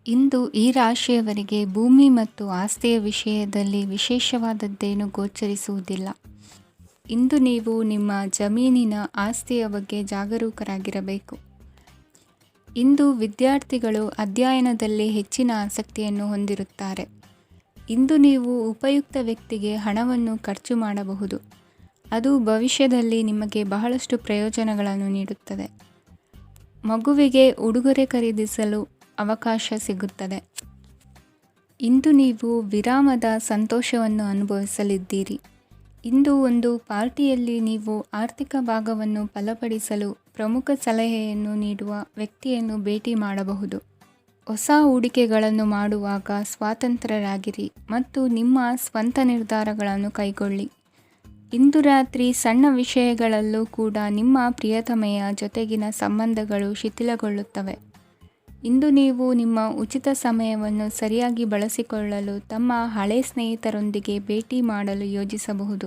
ಇಂದು ಈ ರಾಶಿಯವರಿಗೆ ಭೂಮಿ ಮತ್ತು ಆಸ್ತಿಯ ವಿಷಯದಲ್ಲಿ ವಿಶೇಷವಾದದ್ದೇನು ಗೋಚರಿಸುವುದಿಲ್ಲ. ಇಂದು ನೀವು ನಿಮ್ಮ ಜಮೀನಿನ ಆಸ್ತಿಯ ಬಗ್ಗೆ ಜಾಗರೂಕರಾಗಿರಬೇಕು. ಇಂದು ವಿದ್ಯಾರ್ಥಿಗಳು ಅಧ್ಯಯನದಲ್ಲಿ ಹೆಚ್ಚಿನ ಆಸಕ್ತಿಯನ್ನು ಹೊಂದಿರುತ್ತಾರೆ. ಇಂದು ನೀವು ಉಪಯುಕ್ತ ವ್ಯಕ್ತಿಗೆ ಹಣವನ್ನು ಖರ್ಚು ಮಾಡಬಹುದು. ಅದು ಭವಿಷ್ಯದಲ್ಲಿ ನಿಮಗೆ ಬಹಳಷ್ಟು ಪ್ರಯೋಜನಗಳನ್ನು ನೀಡುತ್ತದೆ. ಮಗುವಿಗೆ ಉಡುಗೊರೆ ಖರೀದಿಸಲು ಅವಕಾಶ ಸಿಗುತ್ತದೆ. ಇಂದು ನೀವು ವಿರಾಮದ ಸಂತೋಷವನ್ನು ಅನುಭವಿಸಲಿದ್ದೀರಿ. ಇಂದು ಒಂದು ಪಾರ್ಟಿಯಲ್ಲಿ ನೀವು ಆರ್ಥಿಕ ಭಾಗವನ್ನು ಬಲಪಡಿಸಲು ಪ್ರಮುಖ ಸಲಹೆಯನ್ನು ನೀಡುವ ವ್ಯಕ್ತಿಯನ್ನು ಭೇಟಿ ಮಾಡಬಹುದು. ಹೊಸ ಹೂಡಿಕೆಗಳನ್ನು ಮಾಡುವಾಗ ಸ್ವತಂತ್ರರಾಗಿರಿ ಮತ್ತು ನಿಮ್ಮ ಸ್ವಂತ ನಿರ್ಧಾರಗಳನ್ನು ಕೈಗೊಳ್ಳಿ. ಇಂದು ರಾತ್ರಿ ಸಣ್ಣ ವಿಷಯಗಳಲ್ಲೂ ಕೂಡ ನಿಮ್ಮ ಪ್ರಿಯತಮೆಯ ಜೊತೆಗಿನ ಸಂಬಂಧಗಳು ಶಿಥಿಲಗೊಳ್ಳುತ್ತವೆ. ಇಂದು ನೀವು ನಿಮ್ಮ ಉಚಿತ ಸಮಯವನ್ನು ಸರಿಯಾಗಿ ಬಳಸಿಕೊಳ್ಳಲು ತಮ್ಮ ಹಳೆ ಸ್ನೇಹಿತರೊಂದಿಗೆ ಭೇಟಿ ಮಾಡಲು ಯೋಜಿಸಬಹುದು.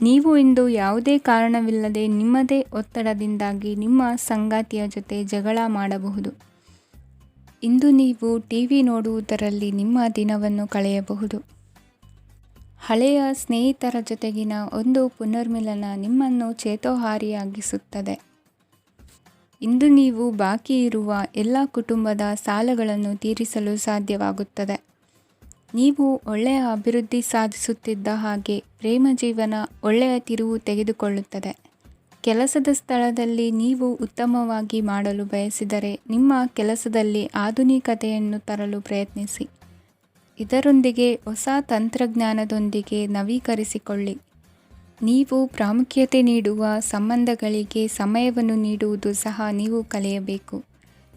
ನೀವು ಇಂದು ಯಾವುದೇ ಕಾರಣವಿಲ್ಲದೆ ನಿಮ್ಮದೇ ಒತ್ತಡದಿಂದಾಗಿ ನಿಮ್ಮ ಸಂಗಾತಿಯ ಜೊತೆ ಜಗಳ ಮಾಡಬಹುದು. ಇಂದು ನೀವು ಟಿವಿ ನೋಡುವುದರಲ್ಲಿ ನಿಮ್ಮ ದಿನವನ್ನು ಕಳೆಯಬಹುದು. ಹಳೆಯ ಸ್ನೇಹಿತರ ಜೊತೆಗಿನ ಒಂದು ಪುನರ್ಮಿಲನ ನಿಮ್ಮನ್ನು ಚೇತೋಹಾರಿಯಾಗಿಸುತ್ತದೆ. ಇಂದು ನೀವು ಬಾಕಿ ಇರುವ ಎಲ್ಲ ಕುಟುಂಬದ ಸಾಲಗಳನ್ನು ತೀರಿಸಲು ಸಾಧ್ಯವಾಗುತ್ತದೆ. ನೀವು ಒಳ್ಳೆಯ ಅಭಿವೃದ್ಧಿ ಸಾಧಿಸುತ್ತಿದ್ದ ಹಾಗೆ ಪ್ರೇಮ ಜೀವನ ಒಳ್ಳೆಯ ತಿರುವು ತೆಗೆದುಕೊಳ್ಳುತ್ತದೆ. ಕೆಲಸದ ಸ್ಥಳದಲ್ಲಿ ನೀವು ಉತ್ತಮವಾಗಿ ಮಾಡಲು ಬಯಸಿದರೆ ನಿಮ್ಮ ಕೆಲಸದಲ್ಲಿ ಆಧುನಿಕತೆಯನ್ನು ತರಲು ಪ್ರಯತ್ನಿಸಿ. ಇದರೊಂದಿಗೆ ಹೊಸ ತಂತ್ರಜ್ಞಾನದೊಂದಿಗೆ ನವೀಕರಿಸಿಕೊಳ್ಳಿ. ನೀವು ಪ್ರಾಮುಖ್ಯತೆ ನೀಡುವ ಸಂಬಂಧಗಳಿಗೆ ಸಮಯವನ್ನು ನೀಡುವುದು ಸಹ ನೀವು ಕಲಿಯಬೇಕು.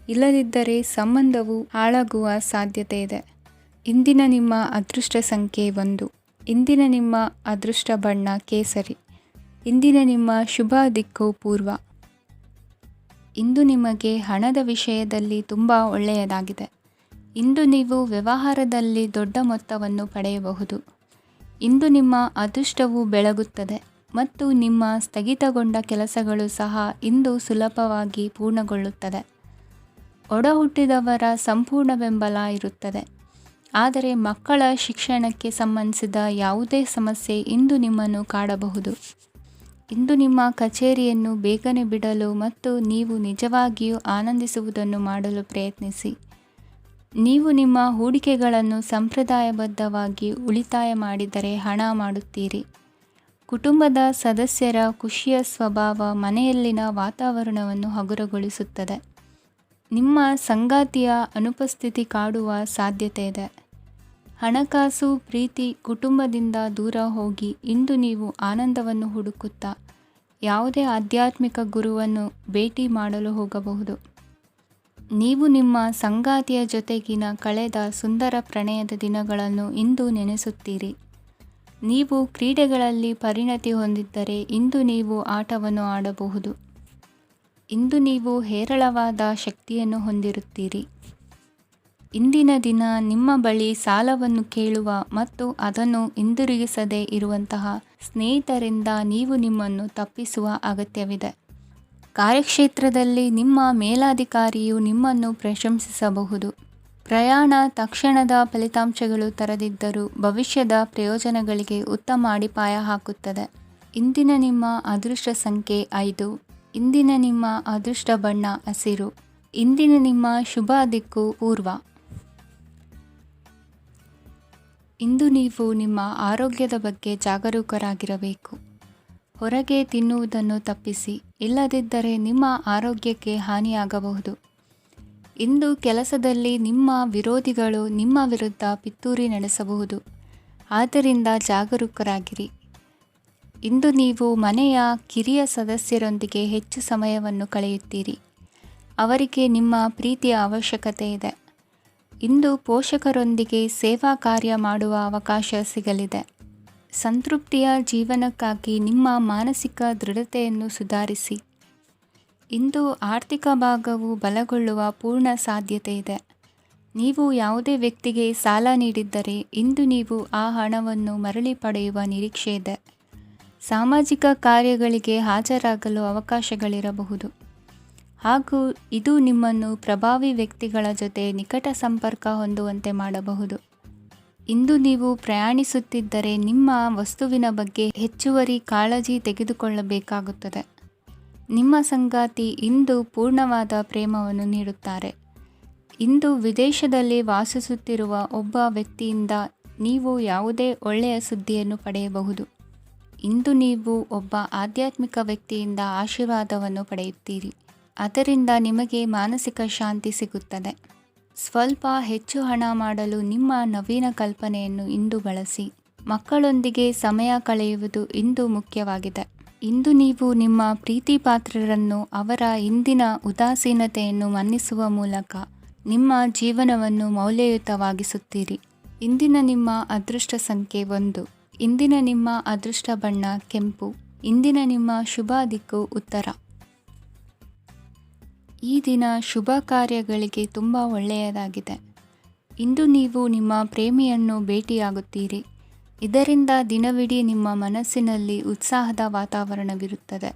ಇಲ್ಲದಿದ್ದರೆ ಸಂಬಂಧವು ಹಾಳಾಗುವ ಸಾಧ್ಯತೆ ಇದೆ. ಇಂದಿನ ನಿಮ್ಮ ಅದೃಷ್ಟ ಸಂಖ್ಯೆ 1. ಇಂದಿನ ನಿಮ್ಮ ಅದೃಷ್ಟ ಬಣ್ಣ ಕೇಸರಿ. ಇಂದಿನ ನಿಮ್ಮ ಶುಭ ದಿಕ್ಕು ಪೂರ್ವ. ಇಂದು ನಿಮಗೆ ಹಣದ ವಿಷಯದಲ್ಲಿ ತುಂಬ ಒಳ್ಳೆಯದಾಗಿದೆ. ಇಂದು ನೀವು ವ್ಯವಹಾರದಲ್ಲಿ ದೊಡ್ಡ ಮೊತ್ತವನ್ನು ಪಡೆಯಬಹುದು. ಇಂದು ನಿಮ್ಮ ಅದೃಷ್ಟವು ಬೆಳಗುತ್ತದೆ ಮತ್ತು ನಿಮ್ಮ ಸ್ಥಗಿತಗೊಂಡ ಕೆಲಸಗಳು ಸಹ ಇಂದು ಸುಲಭವಾಗಿ ಪೂರ್ಣಗೊಳ್ಳುತ್ತದೆ. ಒಡಹುಟ್ಟಿದವರ ಸಂಪೂರ್ಣ ಬೆಂಬಲ ಇರುತ್ತದೆ. ಆದರೆ ಮಕ್ಕಳ ಶಿಕ್ಷಣಕ್ಕೆ ಸಂಬಂಧಿಸಿದ ಯಾವುದೇ ಸಮಸ್ಯೆ ಇಂದು ನಿಮ್ಮನ್ನು ಕಾಡಬಹುದು. ಇಂದು ನಿಮ್ಮ ಕಚೇರಿಯನ್ನು ಬೇಗನೆ ಬಿಡಲು ಮತ್ತು ನೀವು ನಿಜವಾಗಿಯೂ ಆನಂದಿಸುವುದನ್ನು ಮಾಡಲು ಪ್ರಯತ್ನಿಸಿ. ನೀವು ನಿಮ್ಮ ಹೂಡಿಕೆಗಳನ್ನು ಸಂಪ್ರದಾಯಬದ್ಧವಾಗಿ ಉಳಿತಾಯ ಮಾಡಿದರೆ ಹಣ ಮಾಡುತ್ತೀರಿ. ಕುಟುಂಬದ ಸದಸ್ಯರ ಖುಷಿಯ ಸ್ವಭಾವ ಮನೆಯಲ್ಲಿನ ವಾತಾವರಣವನ್ನು ಹಗುರಗೊಳಿಸುತ್ತದೆ. ನಿಮ್ಮ ಸಂಗಾತಿಯ ಅನುಪಸ್ಥಿತಿ ಕಾಡುವ ಸಾಧ್ಯತೆ ಇದೆ. ಹಣಕಾಸು ಪ್ರೀತಿ ಕುಟುಂಬದಿಂದ ದೂರ ಹೋಗಿ ಇಂದು ನೀವು ಆನಂದವನ್ನು ಹುಡುಕುತ್ತಾ ಯಾವುದೇ ಆಧ್ಯಾತ್ಮಿಕ ಗುರುವನ್ನು ಭೇಟಿ ಮಾಡಲು ಹೋಗಬಹುದು. ನೀವು ನಿಮ್ಮ ಸಂಗಾತಿಯ ಜೊತೆಗಿನ ಕಳೆದ ಸುಂದರ ಪ್ರಣಯದ ದಿನಗಳನ್ನು ಇಂದು ನೆನೆಸುತ್ತೀರಿ. ನೀವು ಕ್ರೀಡೆಗಳಲ್ಲಿ ಪರಿಣತಿ ಹೊಂದಿದ್ದರೆ ಇಂದು ನೀವು ಆಟವನ್ನು ಆಡಬಹುದು. ಇಂದು ನೀವು ಹೇರಳವಾದ ಶಕ್ತಿಯನ್ನು ಹೊಂದಿರುತ್ತೀರಿ. ಇಂದಿನ ದಿನ ನಿಮ್ಮ ಬಳಿ ಸಾಲವನ್ನು ಕೇಳುವ ಮತ್ತು ಅದನ್ನು ಹಿಂದಿರುಗಿಸದೇ ಇರುವಂತಹ ಸ್ನೇಹಿತರಿಂದ ನೀವು ನಿಮ್ಮನ್ನು ತಪ್ಪಿಸುವ ಅಗತ್ಯವಿದೆ. ಕಾರ್ಯಕ್ಷೇತ್ರದಲ್ಲಿ ನಿಮ್ಮ ಮೇಲಾಧಿಕಾರಿಯು ನಿಮ್ಮನ್ನು ಪ್ರಶಂಸಿಸಬಹುದು. ಪ್ರಯಾಣ ತಕ್ಷಣದ ಫಲಿತಾಂಶಗಳು ತರದಿದ್ದರೂ ಭವಿಷ್ಯದ ಪ್ರಯೋಜನಗಳಿಗೆ ಉತ್ತಮ ಅಡಿಪಾಯ ಹಾಕುತ್ತದೆ. ಇಂದಿನ ನಿಮ್ಮ ಅದೃಷ್ಟ ಸಂಖ್ಯೆ 5. ಇಂದಿನ ನಿಮ್ಮ ಅದೃಷ್ಟ ಬಣ್ಣ ಹಸಿರು. ಇಂದಿನ ನಿಮ್ಮ ಶುಭ ದಿಕ್ಕು ಪೂರ್ವ. ಇಂದು ನೀವು ನಿಮ್ಮ ಆರೋಗ್ಯದ ಬಗ್ಗೆ ಜಾಗರೂಕರಾಗಿರಬೇಕು. ಹೊರಗೆ ತಿನ್ನುವುದನ್ನು ತಪ್ಪಿಸಿ, ಇಲ್ಲದಿದ್ದರೆ ನಿಮ್ಮ ಆರೋಗ್ಯಕ್ಕೆ ಹಾನಿಯಾಗಬಹುದು. ಇಂದು ಕೆಲಸದಲ್ಲಿ ನಿಮ್ಮ ವಿರೋಧಿಗಳು ನಿಮ್ಮ ವಿರುದ್ಧ ಪಿತೂರಿ ನಡೆಸಬಹುದು. ಆದ್ದರಿಂದ ಜಾಗರೂಕರಾಗಿರಿ. ಇಂದು ನೀವು ಮನೆಯ ಕಿರಿಯ ಸದಸ್ಯರೊಂದಿಗೆ ಹೆಚ್ಚು ಸಮಯವನ್ನು ಕಳೆಯುತ್ತೀರಿ. ಅವರಿಗೆ ನಿಮ್ಮ ಪ್ರೀತಿಯ ಅವಶ್ಯಕತೆ ಇದೆ. ಇಂದು ಪೋಷಕರೊಂದಿಗೆ ಸೇವಾ ಕಾರ್ಯ ಮಾಡುವ ಅವಕಾಶ ಸಿಗಲಿದೆ. ಸಂತೃಪ್ತಿಯ ಜೀವನಕ್ಕಾಗಿ ನಿಮ್ಮ ಮಾನಸಿಕ ದೃಢತೆಯನ್ನು ಸುಧಾರಿಸಿ. ಇಂದು ಆರ್ಥಿಕ ಭಾಗವು ಬಲಗೊಳ್ಳುವ ಪೂರ್ಣ ಸಾಧ್ಯತೆ ಇದೆ. ನೀವು ಯಾವುದೇ ವ್ಯಕ್ತಿಗೆ ಸಾಲ ನೀಡಿದ್ದರೆ ಇಂದು ನೀವು ಆ ಹಣವನ್ನು ಮರಳಿ ಪಡೆಯುವ ನಿರೀಕ್ಷೆ ಇದೆ. ಸಾಮಾಜಿಕ ಕಾರ್ಯಗಳಿಗೆ ಹಾಜರಾಗಲು ಅವಕಾಶಗಳಿರಬಹುದು. ಹಾಗೂ ಇದು ನಿಮ್ಮನ್ನು ಪ್ರಭಾವಿ ವ್ಯಕ್ತಿಗಳ ಜೊತೆ ನಿಕಟ ಸಂಪರ್ಕ ಹೊಂದುವಂತೆ ಮಾಡಬಹುದು. ಇಂದು ನೀವು ಪ್ರಯಾಣಿಸುತ್ತಿದ್ದರೆ ನಿಮ್ಮ ವಸ್ತುವಿನ ಬಗ್ಗೆ ಹೆಚ್ಚುವರಿ ಕಾಳಜಿ ತೆಗೆದುಕೊಳ್ಳಬೇಕಾಗುತ್ತದೆ. ನಿಮ್ಮ ಸಂಗಾತಿ ಇಂದು ಪೂರ್ಣವಾದ ಪ್ರೇಮವನ್ನು ನೀಡುತ್ತಾರೆ. ಇಂದು ವಿದೇಶದಲ್ಲಿ ವಾಸಿಸುತ್ತಿರುವ ಒಬ್ಬ ವ್ಯಕ್ತಿಯಿಂದ ನೀವು ಯಾವುದೇ ಒಳ್ಳೆಯ ಸುದ್ದಿಯನ್ನು ಪಡೆಯಬಹುದು. ಇಂದು ನೀವು ಒಬ್ಬ ಆಧ್ಯಾತ್ಮಿಕ ವ್ಯಕ್ತಿಯಿಂದ ಆಶೀರ್ವಾದವನ್ನು ಪಡೆಯುತ್ತೀರಿ. ಅದರಿಂದ ನಿಮಗೆ ಮಾನಸಿಕ ಶಾಂತಿ ಸಿಗುತ್ತದೆ. ಸ್ವಲ್ಪ ಹೆಚ್ಚು ಹಣ ಮಾಡಲು ನಿಮ್ಮ ನವೀನ ಕಲ್ಪನೆಯನ್ನು ಇಂದು ಬಳಸಿ. ಮಕ್ಕಳೊಂದಿಗೆ ಸಮಯ ಕಳೆಯುವುದು ಇಂದು ಮುಖ್ಯವಾಗಿದೆ. ಇಂದು ನೀವು ನಿಮ್ಮ ಪ್ರೀತಿ ಪಾತ್ರರನ್ನು ಅವರ ಇಂದಿನ ಉದಾಸೀನತೆಯನ್ನು ಮನ್ನಿಸುವ ಮೂಲಕ ನಿಮ್ಮ ಜೀವನವನ್ನು ಮೌಲ್ಯಯುತವಾಗಿಸುತ್ತೀರಿ. ಇಂದಿನ ನಿಮ್ಮ ಅದೃಷ್ಟ ಸಂಖ್ಯೆ 1. ಇಂದಿನ ನಿಮ್ಮ ಅದೃಷ್ಟ ಬಣ್ಣ ಕೆಂಪು. ಇಂದಿನ ನಿಮ್ಮ ಶುಭ ದಿಕ್ಕು ಉತ್ತರ. ಈ ದಿನ ಶುಭ ಕಾರ್ಯಗಳಿಗೆ ತುಂಬ ಒಳ್ಳೆಯದಾಗಿದೆ. ಇಂದು ನೀವು ನಿಮ್ಮ ಪ್ರೇಮಿಯನ್ನು ಭೇಟಿಯಾಗುತ್ತೀರಿ. ಇದರಿಂದ ದಿನವಿಡೀ ನಿಮ್ಮ ಮನಸ್ಸಿನಲ್ಲಿ ಉತ್ಸಾಹದ ವಾತಾವರಣವಿರುತ್ತದೆ.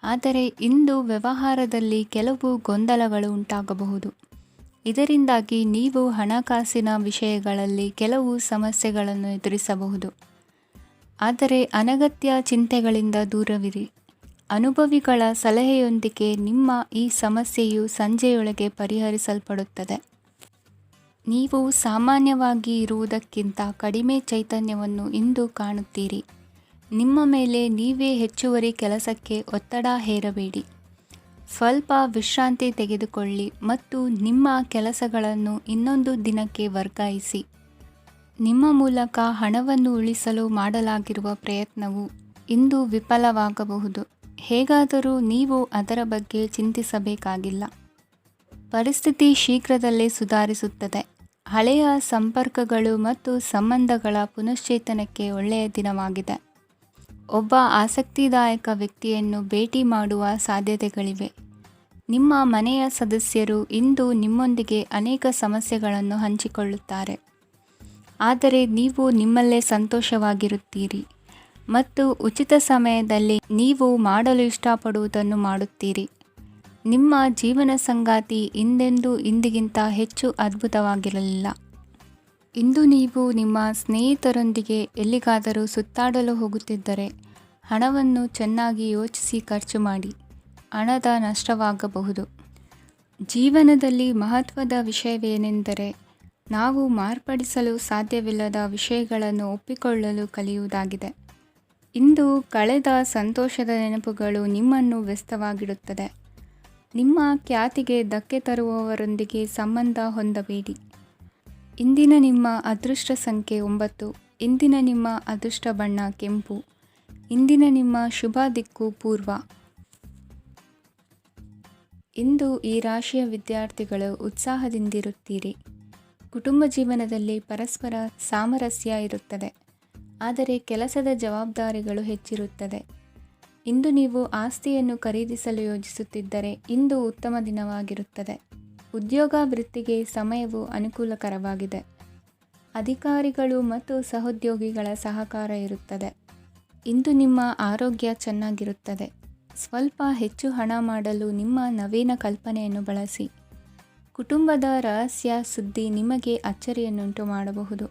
ಆದರೆ ಇಂದು ವ್ಯವಹಾರದಲ್ಲಿ ಕೆಲವು ಗೊಂದಲಗಳು ಉಂಟಾಗಬಹುದು. ಇದರಿಂದಾಗಿ ನೀವು ಹಣಕಾಸಿನ ವಿಷಯಗಳಲ್ಲಿ ಕೆಲವು ಸಮಸ್ಯೆಗಳನ್ನು ಎದುರಿಸಬಹುದು. ಆದರೆ ಅನಗತ್ಯ ಚಿಂತೆಗಳಿಂದ ದೂರವಿರಿ. ಅನುಭವಿಗಳ ಸಲಹೆಯೊಂದಿಗೆ ನಿಮ್ಮ ಈ ಸಮಸ್ಯೆಯು ಸಂಜೆಯೊಳಗೆ ಪರಿಹರಿಸಲ್ಪಡುತ್ತದೆ. ನೀವು ಸಾಮಾನ್ಯವಾಗಿ ಇರುವುದಕ್ಕಿಂತ ಕಡಿಮೆ ಚೈತನ್ಯವನ್ನು ಇಂದು ಕಾಣುತ್ತೀರಿ. ನಿಮ್ಮ ಮೇಲೆ ನೀವೇ ಹೆಚ್ಚುವರಿ ಕೆಲಸಕ್ಕೆ ಒತ್ತಡ ಹೇರಬೇಡಿ. ಸ್ವಲ್ಪ ವಿಶ್ರಾಂತಿ ತೆಗೆದುಕೊಳ್ಳಿ ಮತ್ತು ನಿಮ್ಮ ಕೆಲಸಗಳನ್ನು ಇನ್ನೊಂದು ದಿನಕ್ಕೆ ವರ್ಗಾಯಿಸಿ. ನಿಮ್ಮ ಮೂಲಕ ಹಣವನ್ನು ಉಳಿಸಲು ಮಾಡಲಾಗಿರುವ ಪ್ರಯತ್ನವು ಇಂದು ವಿಫಲವಾಗಬಹುದು. ಹೇಗಾದರೂ ನೀವು ಅದರ ಬಗ್ಗೆ ಚಿಂತಿಸಬೇಕಾಗಿಲ್ಲ. ಪರಿಸ್ಥಿತಿ ಶೀಘ್ರದಲ್ಲೇ ಸುಧಾರಿಸುತ್ತದೆ. ಹಳೆಯ ಸಂಪರ್ಕಗಳು ಮತ್ತು ಸಂಬಂಧಗಳ ಪುನಶ್ಚೇತನಕ್ಕೆ ಒಳ್ಳೆಯ ದಿನವಾಗಿದೆ. ಒಬ್ಬ ಆಸಕ್ತಿದಾಯಕ ವ್ಯಕ್ತಿಯನ್ನು ಭೇಟಿ ಮಾಡುವ ಸಾಧ್ಯತೆಗಳಿವೆ. ನಿಮ್ಮ ಮನೆಯ ಸದಸ್ಯರು ಇಂದು ನಿಮ್ಮೊಂದಿಗೆ ಅನೇಕ ಸಮಸ್ಯೆಗಳನ್ನು ಹಂಚಿಕೊಳ್ಳುತ್ತಾರೆ. ಆದರೆ ನೀವು ನಿಮ್ಮಲ್ಲೇ ಸಂತೋಷವಾಗಿರುತ್ತೀರಿ ಮತ್ತು ಉಚಿತ ಸಮಯದಲ್ಲಿ ನೀವು ಮಾಡಲು ಇಷ್ಟಪಡುವುದನ್ನು ಮಾಡುತ್ತೀರಿ. ನಿಮ್ಮ ಜೀವನ ಸಂಗಾತಿ ಇಂದೆಂದೂ ಇಂದಿಗಿಂತ ಹೆಚ್ಚು ಅದ್ಭುತವಾಗಿರಲಿಲ್ಲ. ಇಂದು ನೀವು ನಿಮ್ಮ ಸ್ನೇಹಿತರೊಂದಿಗೆ ಎಲ್ಲಿಗಾದರೂ ಸುತ್ತಾಡಲು ಹೋಗುತ್ತಿದ್ದರೆ ಹಣವನ್ನು ಚೆನ್ನಾಗಿ ಯೋಚಿಸಿ ಖರ್ಚು ಮಾಡಿ. ಹಣದ ನಷ್ಟವಾಗಬಹುದು. ಜೀವನದಲ್ಲಿ ಮಹತ್ವದ ವಿಷಯವೇನೆಂದರೆ ನಾವು ಮಾರ್ಪಡಿಸಲು ಸಾಧ್ಯವಿಲ್ಲದ ವಿಷಯಗಳನ್ನು ಒಪ್ಪಿಕೊಳ್ಳಲು ಕಲಿಯುವುದಾಗಿದೆ. ಇಂದು ಕಳೆದ ಸಂತೋಷದ ನೆನಪುಗಳು ನಿಮ್ಮನ್ನು ವ್ಯಸ್ತವಾಗಿಡುತ್ತದೆ. ನಿಮ್ಮ ಖ್ಯಾತಿಗೆ ಧಕ್ಕೆ ತರುವವರೊಂದಿಗೆ ಸಂಬಂಧ ಹೊಂದಬೇಡಿ. ಇಂದಿನ ನಿಮ್ಮ ಅದೃಷ್ಟ ಸಂಖ್ಯೆ 9. ಇಂದಿನ ನಿಮ್ಮ ಅದೃಷ್ಟ ಬಣ್ಣ ಕೆಂಪು. ಇಂದಿನ ನಿಮ್ಮ ಶುಭ ದಿಕ್ಕು ಪೂರ್ವ. ಇಂದು ಈ ರಾಶಿಯ ವಿದ್ಯಾರ್ಥಿಗಳು ಉತ್ಸಾಹದಿಂದಿರುತ್ತೀರಿ. ಕುಟುಂಬ ಜೀವನದಲ್ಲಿ ಪರಸ್ಪರ ಸಾಮರಸ್ಯ ಇರುತ್ತದೆ. ಆದರೆ ಕೆಲಸದ ಜವಾಬ್ದಾರಿಗಳು ಹೆಚ್ಚಿರುತ್ತದೆ. ಇಂದು ನೀವು ಆಸ್ತಿಯನ್ನು ಖರೀದಿಸಲು ಯೋಜಿಸುತ್ತಿದ್ದರೆ ಇಂದು ಉತ್ತಮ ದಿನವಾಗಿರುತ್ತದೆ. ಉದ್ಯೋಗ ವೃತ್ತಿಗೆ ಸಮಯವು ಅನುಕೂಲಕರವಾಗಿದೆ. ಅಧಿಕಾರಿಗಳು ಮತ್ತು ಸಹೋದ್ಯೋಗಿಗಳ ಸಹಕಾರ ಇರುತ್ತದೆ. ಇಂದು ನಿಮ್ಮ ಆರೋಗ್ಯ ಚೆನ್ನಾಗಿರುತ್ತದೆ. ಸ್ವಲ್ಪ ಹೆಚ್ಚು ಹಣ ಮಾಡಲು ನಿಮ್ಮ ನವೀನ ಕಲ್ಪನೆಯನ್ನು ಬಳಸಿ. ಕುಟುಂಬದ ರಹಸ್ಯ ಸುದ್ದಿ ನಿಮಗೆ ಅಚ್ಚರಿಯನ್ನುಂಟು ಮಾಡಬಹುದು.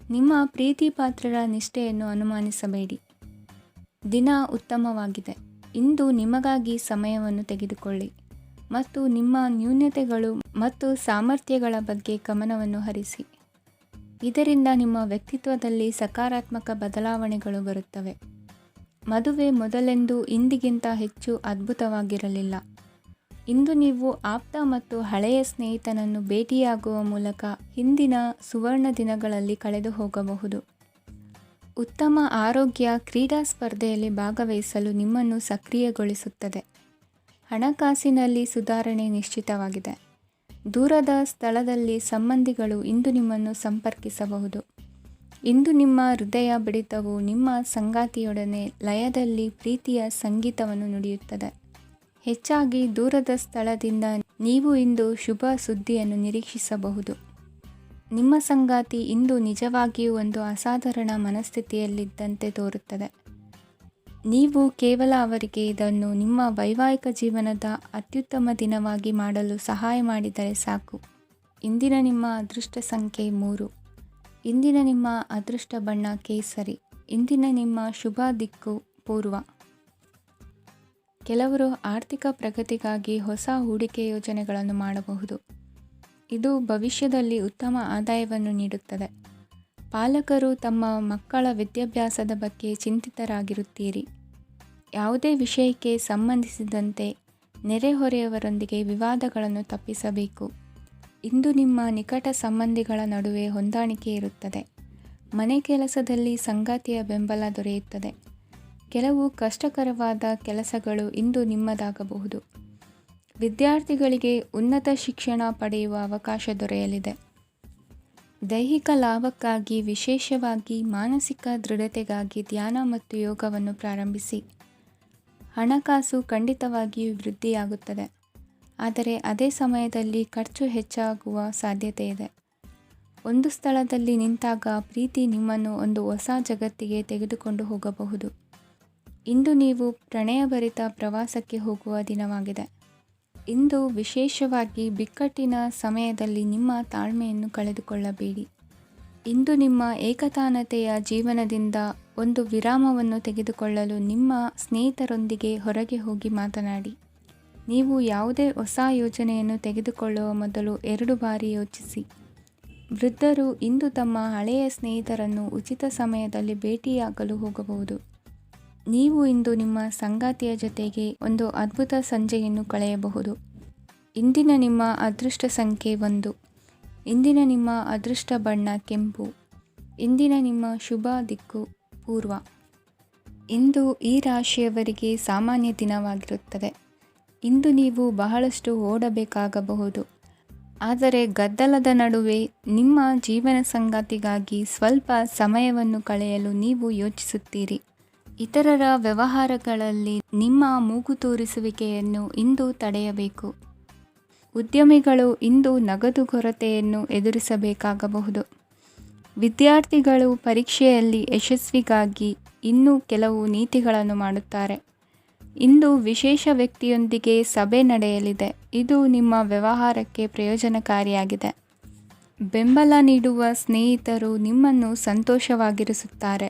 ನಿಮ್ಮ ಪ್ರೀತಿ ಪಾತ್ರರ ನಿಷ್ಠೆಯನ್ನು ಅನುಮಾನಿಸಬೇಡಿ. ದಿನ ಉತ್ತಮವಾಗಿದೆ. ಇಂದು ನಿಮಗಾಗಿ ಸಮಯವನ್ನು ತೆಗೆದುಕೊಳ್ಳಿ ಮತ್ತು ನಿಮ್ಮ ನ್ಯೂನತೆಗಳು ಮತ್ತು ಸಾಮರ್ಥ್ಯಗಳ ಬಗ್ಗೆ ಗಮನವನ್ನು ಹರಿಸಿ. ಇದರಿಂದ ನಿಮ್ಮ ವ್ಯಕ್ತಿತ್ವದಲ್ಲಿ ಸಕಾರಾತ್ಮಕ ಬದಲಾವಣೆಗಳು ಬರುತ್ತವೆ. ಮದುವೆ ಮೊದಲೆಂದೂ ಇಂದಿಗಿಂತ ಹೆಚ್ಚು ಅದ್ಭುತವಾಗಿರಲಿಲ್ಲ. ಇಂದು ನೀವು ಆಪ್ತ ಮತ್ತು ಹಳೆಯ ಸ್ನೇಹಿತನನ್ನು ಭೇಟಿಯಾಗುವ ಮೂಲಕ ಹಿಂದಿನ ಸುವರ್ಣ ದಿನಗಳಲ್ಲಿ ಕಳೆದು ಹೋಗಬಹುದು. ಉತ್ತಮ ಆರೋಗ್ಯ ಕ್ರೀಡಾ ಸ್ಪರ್ಧೆಯಲ್ಲಿ ಭಾಗವಹಿಸಲು ನಿಮ್ಮನ್ನು ಸಕ್ರಿಯಗೊಳಿಸುತ್ತದೆ. ಹಣಕಾಸಿನಲ್ಲಿ ಸುಧಾರಣೆ ನಿಶ್ಚಿತವಾಗಿದೆ. ದೂರದ ಸ್ಥಳದಲ್ಲಿ ಸಂಬಂಧಿಗಳು ಇಂದು ನಿಮ್ಮನ್ನು ಸಂಪರ್ಕಿಸಬಹುದು. ಇಂದು ನಿಮ್ಮ ಹೃದಯ ಬಡಿತವು ನಿಮ್ಮ ಸಂಗಾತಿಯೊಡನೆ ಲಯದಲ್ಲಿ ಪ್ರೀತಿಯ ಸಂಗೀತವನ್ನು ನುಡಿಯುತ್ತದೆ. ಹೆಚ್ಚಾಗಿ ದೂರದ ಸ್ಥಳದಿಂದ ನೀವು ಇಂದು ಶುಭ ಸುದ್ದಿಯನ್ನು ನಿರೀಕ್ಷಿಸಬಹುದು. ನಿಮ್ಮ ಸಂಗಾತಿ ಇಂದು ನಿಜವಾಗಿಯೂ ಒಂದು ಅಸಾಧಾರಣ ಮನಸ್ಥಿತಿಯಲ್ಲಿದ್ದಂತೆ ತೋರುತ್ತದೆ. ನೀವು ಕೇವಲ ಅವರಿಗೆ ಇದನ್ನು ನಿಮ್ಮ ವೈವಾಹಿಕ ಜೀವನದ ಅತ್ಯುತ್ತಮ ದಿನವಾಗಿ ಮಾಡಲು ಸಹಾಯ ಮಾಡಿದರೆ ಸಾಕು. ಇಂದಿನ ನಿಮ್ಮ ಅದೃಷ್ಟ ಸಂಖ್ಯೆ 3. ಇಂದಿನ ನಿಮ್ಮ ಅದೃಷ್ಟ ಬಣ್ಣ ಕೇಸರಿ. ಇಂದಿನ ನಿಮ್ಮ ಶುಭ ದಿಕ್ಕು ಪೂರ್ವ. ಕೆಲವರು ಆರ್ಥಿಕ ಪ್ರಗತಿಗಾಗಿ ಹೊಸ ಹೂಡಿಕೆ ಯೋಜನೆಗಳನ್ನು ಮಾಡಬಹುದು. ಇದು ಭವಿಷ್ಯದಲ್ಲಿ ಉತ್ತಮ ಆದಾಯವನ್ನು ನೀಡುತ್ತದೆ. ಪಾಲಕರು ತಮ್ಮ ಮಕ್ಕಳ ವಿದ್ಯಾಭ್ಯಾಸದ ಬಗ್ಗೆ ಚಿಂತಿತರಾಗಿರುತ್ತೀರಿ. ಯಾವುದೇ ವಿಷಯಕ್ಕೆ ಸಂಬಂಧಿಸಿದಂತೆ ನೆರೆಹೊರೆಯವರೊಂದಿಗೆ ವಿವಾದಗಳನ್ನು ತಪ್ಪಿಸಬೇಕು. ಇಂದು ನಿಮ್ಮ ನಿಕಟ ಸಂಬಂಧಿಗಳ ನಡುವೆ ಹೊಂದಾಣಿಕೆ ಇರುತ್ತದೆ. ಮನೆ ಕೆಲಸದಲ್ಲಿ ಸಂಗಾತಿಯ ಬೆಂಬಲ ದೊರೆಯುತ್ತದೆ. ಕೆಲವು ಕಷ್ಟಕರವಾದ ಕೆಲಸಗಳು ಇಂದು ನಿಮ್ಮದಾಗಬಹುದು. ವಿದ್ಯಾರ್ಥಿಗಳಿಗೆ ಉನ್ನತ ಶಿಕ್ಷಣ ಪಡೆಯುವ ಅವಕಾಶ ದೊರೆಯಲಿದೆ. ದೈಹಿಕ ಲಾಭಕ್ಕಾಗಿ, ವಿಶೇಷವಾಗಿ ಮಾನಸಿಕ ದೃಢತೆಗಾಗಿ ಧ್ಯಾನ ಮತ್ತು ಯೋಗವನ್ನು ಪ್ರಾರಂಭಿಸಿ. ಹಣಕಾಸು ಖಂಡಿತವಾಗಿಯೂ ವೃದ್ಧಿಯಾಗುತ್ತದೆ, ಆದರೆ ಅದೇ ಸಮಯದಲ್ಲಿ ಖರ್ಚು ಹೆಚ್ಚಾಗುವ ಸಾಧ್ಯತೆ ಇದೆ. ಒಂದು ಸ್ಥಳದಲ್ಲಿ ನಿಂತಾಗ ಪ್ರೀತಿ ನಿಮ್ಮನ್ನು ಒಂದು ಹೊಸ ಜಗತ್ತಿಗೆ ತೆಗೆದುಕೊಂಡು ಹೋಗಬಹುದು. ಇಂದು ನೀವು ಪ್ರಣಯಭರಿತ ಪ್ರವಾಸಕ್ಕೆ ಹೋಗುವ ದಿನವಾಗಿದೆ. ಇಂದು ವಿಶೇಷವಾಗಿ ಬಿಕ್ಕಟ್ಟಿನ ಸಮಯದಲ್ಲಿ ನಿಮ್ಮ ತಾಳ್ಮೆಯನ್ನು ಕಳೆದುಕೊಳ್ಳಬೇಡಿ. ಇಂದು ನಿಮ್ಮ ಏಕತಾನತೆಯ ಜೀವನದಿಂದ ಒಂದು ವಿರಾಮವನ್ನು ತೆಗೆದುಕೊಳ್ಳಲು ನಿಮ್ಮ ಸ್ನೇಹಿತರೊಂದಿಗೆ ಹೊರಗೆ ಹೋಗಿ ಮಾತನಾಡಿ. ನೀವು ಯಾವುದೇ ಹೊಸ ಯೋಜನೆಯನ್ನು ತೆಗೆದುಕೊಳ್ಳುವ ಮೊದಲು 2 ಬಾರಿ ಯೋಚಿಸಿ. ವೃದ್ಧರು ಇಂದು ತಮ್ಮ ಹಳೆಯ ಸ್ನೇಹಿತರನ್ನು ಉಚಿತ ಸಮಯದಲ್ಲಿ ಭೇಟಿಯಾಗಲು ಹೋಗಬಹುದು. ನೀವು ಇಂದು ನಿಮ್ಮ ಸಂಗಾತಿಯ ಜೊತೆಗೆ ಒಂದು ಅದ್ಭುತ ಸಂಜೆಯನ್ನು ಕಳೆಯಬಹುದು. ಇಂದಿನ ನಿಮ್ಮ ಅದೃಷ್ಟ ಸಂಖ್ಯೆ 1. ಇಂದಿನ ನಿಮ್ಮ ಅದೃಷ್ಟ ಬಣ್ಣ ಕೆಂಪು. ಇಂದಿನ ನಿಮ್ಮ ಶುಭ ದಿಕ್ಕು ಪೂರ್ವ. ಇಂದು ಈ ರಾಶಿಯವರಿಗೆ ಸಾಮಾನ್ಯ ದಿನವಾಗಿರುತ್ತದೆ. ಇಂದು ನೀವು ಬಹಳಷ್ಟು ಓಡಬೇಕಾಗಬಹುದು, ಆದರೆ ಗದ್ದಲದ ನಡುವೆ ನಿಮ್ಮ ಜೀವನ ಸಂಗಾತಿಗಾಗಿ ಸ್ವಲ್ಪ ಸಮಯವನ್ನು ಕಳೆಯಲು ನೀವು ಯೋಚಿಸುತ್ತೀರಿ. ಇತರರ ವ್ಯವಹಾರಗಳಲ್ಲಿ ನಿಮ್ಮ ಮೂಗು ತೂರಿಸುವಿಕೆಯನ್ನು ಇಂದು ತಡೆಯಬೇಕು. ಉದ್ಯಮಿಗಳು ಇಂದು ನಗದು ಕೊರತೆಯನ್ನು ಎದುರಿಸಬೇಕಾಗಬಹುದು. ವಿದ್ಯಾರ್ಥಿಗಳು ಪರೀಕ್ಷೆಯಲ್ಲಿ ಯಶಸ್ವಿಗಾಗಿ ಇನ್ನೂ ಕೆಲವು ನೀತಿಗಳನ್ನು ಮಾಡುತ್ತಾರೆ. ಇಂದು ವಿಶೇಷ ವ್ಯಕ್ತಿಯೊಂದಿಗೆ ಸಭೆ ನಡೆಯಲಿದೆ. ಇದು ನಿಮ್ಮ ವ್ಯವಹಾರಕ್ಕೆ ಪ್ರಯೋಜನಕಾರಿಯಾಗಿದೆ. ಬೆಂಬಲ ನೀಡುವ ಸ್ನೇಹಿತರು ನಿಮ್ಮನ್ನು ಸಂತೋಷವಾಗಿರಿಸುತ್ತಾರೆ.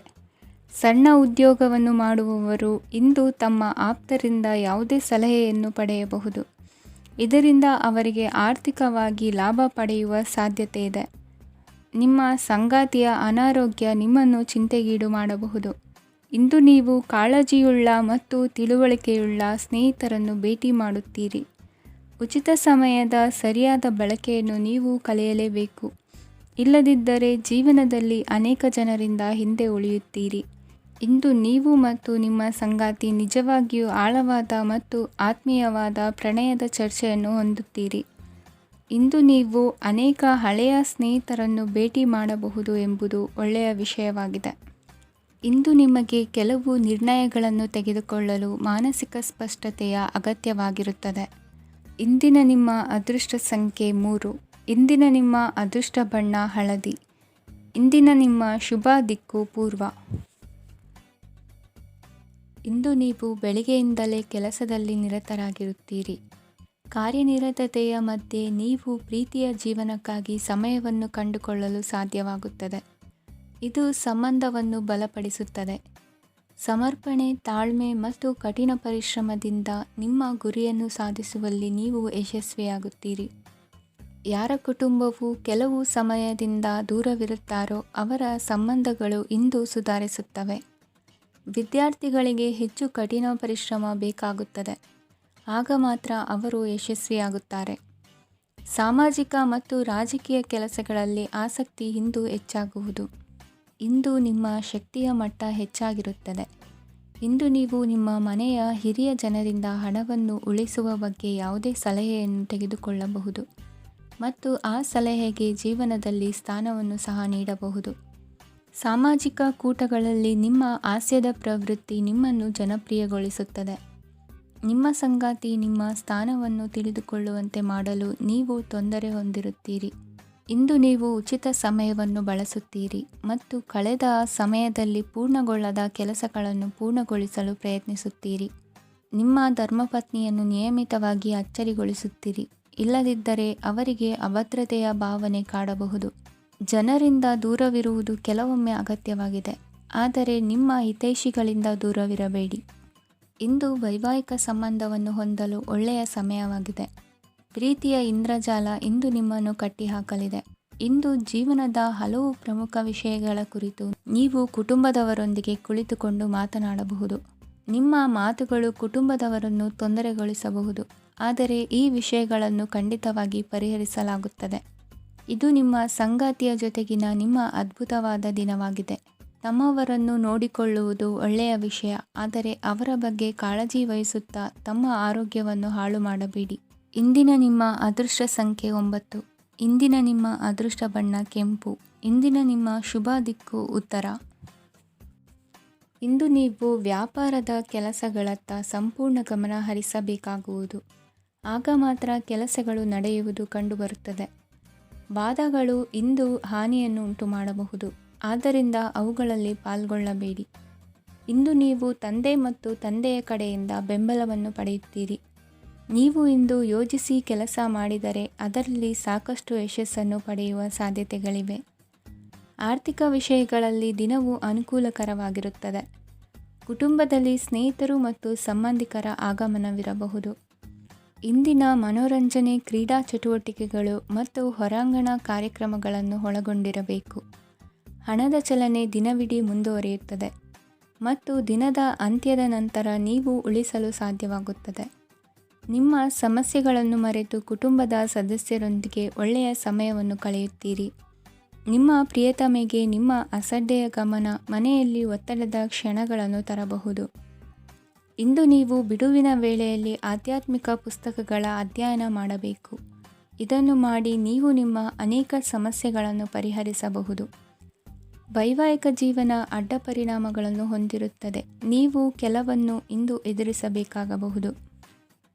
ಸಣ್ಣ ಉದ್ಯೋಗವನ್ನು ಮಾಡುವವರು ಇಂದು ತಮ್ಮ ಆಪ್ತರಿಂದ ಯಾವುದೇ ಸಲಹೆಯನ್ನು ಪಡೆಯಬಹುದು. ಇದರಿಂದ ಅವರಿಗೆ ಆರ್ಥಿಕವಾಗಿ ಲಾಭ ಪಡೆಯುವ ಸಾಧ್ಯತೆ ಇದೆ. ನಿಮ್ಮ ಸಂಗಾತಿಯ ಅನಾರೋಗ್ಯ ನಿಮ್ಮನ್ನು ಚಿಂತೆಗೀಡು ಮಾಡಬಹುದು. ಇಂದು ನೀವು ಕಾಳಜಿಯುಳ್ಳ ಮತ್ತು ತಿಳುವಳಿಕೆಯುಳ್ಳ ಸ್ನೇಹಿತರನ್ನು ಭೇಟಿ ಮಾಡುತ್ತೀರಿ. ಉಚಿತ ಸಮಯದ ಸರಿಯಾದ ಬಳಕೆಯನ್ನು ನೀವು ಕಲಿಯಲೇಬೇಕು. ಇಲ್ಲದಿದ್ದರೆ ಜೀವನದಲ್ಲಿ ಅನೇಕ ಜನರಿಂದ ಹಿಂದೆ ಉಳಿಯುತ್ತೀರಿ. ಇಂದು ನೀವು ಮತ್ತು ನಿಮ್ಮ ಸಂಗಾತಿ ನಿಜವಾಗಿಯೂ ಆಳವಾದ ಮತ್ತು ಆತ್ಮೀಯವಾದ ಪ್ರಣಯದ ಚರ್ಚೆಯನ್ನು ಹೊಂದುತ್ತೀರಿ. ಇಂದು ನೀವು ಅನೇಕ ಹಳೆಯ ಸ್ನೇಹಿತರನ್ನು ಭೇಟಿ ಮಾಡಬಹುದು ಎಂಬುದು ಒಳ್ಳೆಯ ವಿಷಯವಾಗಿದೆ. ಇಂದು ನಿಮಗೆ ಕೆಲವು ನಿರ್ಣಯಗಳನ್ನು ತೆಗೆದುಕೊಳ್ಳಲು ಮಾನಸಿಕ ಸ್ಪಷ್ಟತೆಯ ಅಗತ್ಯವಾಗಿರುತ್ತದೆ. ಇಂದಿನ ನಿಮ್ಮ ಅದೃಷ್ಟ ಸಂಖ್ಯೆ 3. ಇಂದಿನ ನಿಮ್ಮ ಅದೃಷ್ಟ ಬಣ್ಣ ಹಳದಿ. ಇಂದಿನ ನಿಮ್ಮ ಶುಭ ದಿಕ್ಕು ಪೂರ್ವ. ಇಂದು ನೀವು ಬೆಳಿಗ್ಗೆಯಿಂದಲೇ ಕೆಲಸದಲ್ಲಿ ನಿರತರಾಗಿರುತ್ತೀರಿ. ಕಾರ್ಯನಿರತತೆಯ ಮಧ್ಯೆ ನೀವು ಪ್ರೀತಿಯ ಜೀವನಕ್ಕಾಗಿ ಸಮಯವನ್ನು ಕಂಡುಕೊಳ್ಳಲು ಸಾಧ್ಯವಾಗುತ್ತದೆ. ಇದು ಸಂಬಂಧವನ್ನು ಬಲಪಡಿಸುತ್ತದೆ. ಸಮರ್ಪಣೆ, ತಾಳ್ಮೆ ಮತ್ತು ಕಠಿಣ ಪರಿಶ್ರಮದಿಂದ ನಿಮ್ಮ ಗುರಿಯನ್ನು ಸಾಧಿಸುವಲ್ಲಿ ನೀವು ಯಶಸ್ವಿಯಾಗುತ್ತೀರಿ. ಯಾರ ಕುಟುಂಬವು ಕೆಲವು ಸಮಯದಿಂದ ದೂರವಿರುತ್ತಾರೋ ಅವರ ಸಂಬಂಧಗಳು ಇಂದು ಸುಧಾರಿಸುತ್ತವೆ. ವಿದ್ಯಾರ್ಥಿಗಳಿಗೆ ಹೆಚ್ಚು ಕಠಿಣ ಪರಿಶ್ರಮ ಬೇಕಾಗುತ್ತದೆ. ಆಗ ಮಾತ್ರ ಅವರು ಯಶಸ್ವಿಯಾಗುತ್ತಾರೆ. ಸಾಮಾಜಿಕ ಮತ್ತು ರಾಜಕೀಯ ಕೆಲಸಗಳಲ್ಲಿ ಆಸಕ್ತಿ ಇಂದು ಹೆಚ್ಚಾಗುವುದು. ಇಂದು ನಿಮ್ಮ ಶಕ್ತಿಯ ಮಟ್ಟ ಹೆಚ್ಚಾಗಿರುತ್ತದೆ. ಇಂದು ನೀವು ನಿಮ್ಮ ಮನೆಯ ಹಿರಿಯ ಜನರಿಂದ ಹಣವನ್ನು ಉಳಿಸುವ ಬಗ್ಗೆ ಯಾವುದೇ ಸಲಹೆಯನ್ನು ತೆಗೆದುಕೊಳ್ಳಬಹುದು ಮತ್ತು ಆ ಸಲಹೆಗೆ ಜೀವನದಲ್ಲಿ ಸ್ಥಾನವನ್ನು ಸಹ ನೀಡಬಹುದು. ಸಾಮಾಜಿಕ ಕೂಟಗಳಲ್ಲಿ ನಿಮ್ಮ ಹಾಸ್ಯದ ಪ್ರವೃತ್ತಿ ನಿಮ್ಮನ್ನು ಜನಪ್ರಿಯಗೊಳಿಸುತ್ತದೆ. ನಿಮ್ಮ ಸಂಗಾತಿ ನಿಮ್ಮ ಸ್ಥಾನವನ್ನು ತಿಳಿದುಕೊಳ್ಳುವಂತೆ ಮಾಡಲು ನೀವು ತೊಂದರೆ ಹೊಂದಿರುತ್ತೀರಿ. ಇಂದು ನೀವು ಉಚಿತ ಸಮಯವನ್ನು ಬಳಸುತ್ತೀರಿ ಮತ್ತು ಕಳೆದ ಸಮಯದಲ್ಲಿ ಪೂರ್ಣಗೊಳ್ಳದ ಕೆಲಸಗಳನ್ನು ಪೂರ್ಣಗೊಳಿಸಲು ಪ್ರಯತ್ನಿಸುತ್ತೀರಿ. ನಿಮ್ಮ ಧರ್ಮಪತ್ನಿಯನ್ನು ನಿಯಮಿತವಾಗಿ ಅಚ್ಚರಿಗೊಳಿಸುತ್ತೀರಿ, ಇಲ್ಲದಿದ್ದರೆ ಅವರಿಗೆ ಅಭದ್ರತೆಯ ಭಾವನೆ ಕಾಡಬಹುದು. ಜನರಿಂದ ದೂರವಿರುವುದು ಕೆಲವೊಮ್ಮೆ ಅಗತ್ಯವಾಗಿದೆ, ಆದರೆ ನಿಮ್ಮ ಹಿತೈಷಿಗಳಿಂದ ದೂರವಿರಬೇಡಿ. ಇಂದು ವೈವಾಹಿಕ ಸಂಬಂಧವನ್ನು ಹೊಂದಲು ಒಳ್ಳೆಯ ಸಮಯವಾಗಿದೆ. ಪ್ರೀತಿಯ ಇಂದ್ರಜಾಲ ಇಂದು ನಿಮ್ಮನ್ನು ಕಟ್ಟಿಹಾಕಲಿದೆ. ಇಂದು ಜೀವನದ ಹಲವು ಪ್ರಮುಖ ವಿಷಯಗಳ ಕುರಿತು ನೀವು ಕುಟುಂಬದವರೊಂದಿಗೆ ಕುಳಿತುಕೊಂಡು ಮಾತನಾಡಬಹುದು. ನಿಮ್ಮ ಮಾತುಗಳು ಕುಟುಂಬದವರನ್ನು ತೊಂದರೆಗೊಳಿಸಬಹುದು, ಆದರೆ ಈ ವಿಷಯಗಳನ್ನು ಖಂಡಿತವಾಗಿ ಪರಿಹರಿಸಲಾಗುತ್ತದೆ. ಇದು ನಿಮ್ಮ ಸಂಗಾತಿಯ ಜೊತೆಗಿನ ನಿಮ್ಮ ಅದ್ಭುತವಾದ ದಿನವಾಗಿದೆ. ತಮ್ಮವರನ್ನು ನೋಡಿಕೊಳ್ಳುವುದು ಒಳ್ಳೆಯ ವಿಷಯ, ಆದರೆ ಅವರ ಬಗ್ಗೆ ಕಾಳಜಿ ವಹಿಸುತ್ತಾ ತಮ್ಮ ಆರೋಗ್ಯವನ್ನು ಹಾಳು ಮಾಡಬೇಡಿ. ಇಂದಿನ ನಿಮ್ಮ ಅದೃಷ್ಟ ಸಂಖ್ಯೆ 9. ಇಂದಿನ ನಿಮ್ಮ ಅದೃಷ್ಟ ಬಣ್ಣ ಕೆಂಪು. ಇಂದಿನ ನಿಮ್ಮ ಶುಭ ದಿಕ್ಕು ಉತ್ತರ. ಇಂದು ನೀವು ವ್ಯಾಪಾರದ ಕೆಲಸಗಳತ್ತ ಸಂಪೂರ್ಣ ಗಮನ ಹರಿಸಬೇಕಾಗುವುದು. ಆಗ ಮಾತ್ರ ಕೆಲಸಗಳು ನಡೆಯುವುದು ಕಂಡುಬರುತ್ತದೆ. ವಾದಗಳು ಇಂದು ಹಾನಿಯನ್ನು ಉಂಟು ಮಾಡಬಹುದು, ಆದ್ದರಿಂದ ಅವುಗಳಲ್ಲಿ ಪಾಲ್ಗೊಳ್ಳಬೇಡಿ. ಇಂದು ನೀವು ತಂದೆ ಮತ್ತು ತಂದೆಯ ಕಡೆಯಿಂದ ಬೆಂಬಲವನ್ನು ಪಡೆಯುತ್ತೀರಿ. ನೀವು ಇಂದು ಯೋಜಿಸಿ ಕೆಲಸ ಮಾಡಿದರೆ ಅದರಲ್ಲಿ ಸಾಕಷ್ಟು ಯಶಸ್ಸನ್ನು ಪಡೆಯುವ ಸಾಧ್ಯತೆಗಳಿವೆ. ಆರ್ಥಿಕ ವಿಷಯಗಳಲ್ಲಿ ದಿನವು ಅನುಕೂಲಕರವಾಗಿರುತ್ತದೆ. ಕುಟುಂಬದಲ್ಲಿ ಸ್ನೇಹಿತರು ಮತ್ತು ಸಂಬಂಧಿಕರ ಆಗಮನವಿರಬಹುದು. ಇಂದಿನ ಮನೋರಂಜನೆ ಕ್ರೀಡಾ ಚಟುವಟಿಕೆಗಳು ಮತ್ತು ಹೊರಾಂಗಣ ಕಾರ್ಯಕ್ರಮಗಳನ್ನು ಒಳಗೊಂಡಿರಬೇಕು. ಹಣದ ಚಲನೆ ದಿನವಿಡೀ ಮುಂದುವರಿಯುತ್ತದೆ ಮತ್ತು ದಿನದ ಅಂತ್ಯದ ನಂತರ ನೀವು ಉಳಿಸಲು ಸಾಧ್ಯವಾಗುತ್ತದೆ. ನಿಮ್ಮ ಸಮಸ್ಯೆಗಳನ್ನು ಮರೆತು ಕುಟುಂಬದ ಸದಸ್ಯರೊಂದಿಗೆ ಒಳ್ಳೆಯ ಸಮಯವನ್ನು ಕಳೆಯುತ್ತೀರಿ. ನಿಮ್ಮ ಪ್ರಿಯತಮೆಗೆ ನಿಮ್ಮ ಅಸಡ್ಡೆಯ ಗಮನ ಮನೆಯಲ್ಲಿ ಒತ್ತಡದ ಕ್ಷಣಗಳನ್ನು ತರಬಹುದು. ಇಂದು ನೀವು ಬಿಡುವಿನ ವೇಳೆಯಲ್ಲಿ ಆಧ್ಯಾತ್ಮಿಕ ಪುಸ್ತಕಗಳ ಅಧ್ಯಯನ ಮಾಡಬೇಕು. ಇದನ್ನು ಮಾಡಿ ನೀವು ನಿಮ್ಮ ಅನೇಕ ಸಮಸ್ಯೆಗಳನ್ನು ಪರಿಹರಿಸಬಹುದು. ವೈವಾಹಿಕ ಜೀವನ ಅಡ್ಡ ಪರಿಣಾಮಗಳನ್ನು ಹೊಂದಿರುತ್ತದೆ. ನೀವು ಕೆಲವನ್ನು ಇಂದು ಎದುರಿಸಬೇಕಾಗಬಹುದು.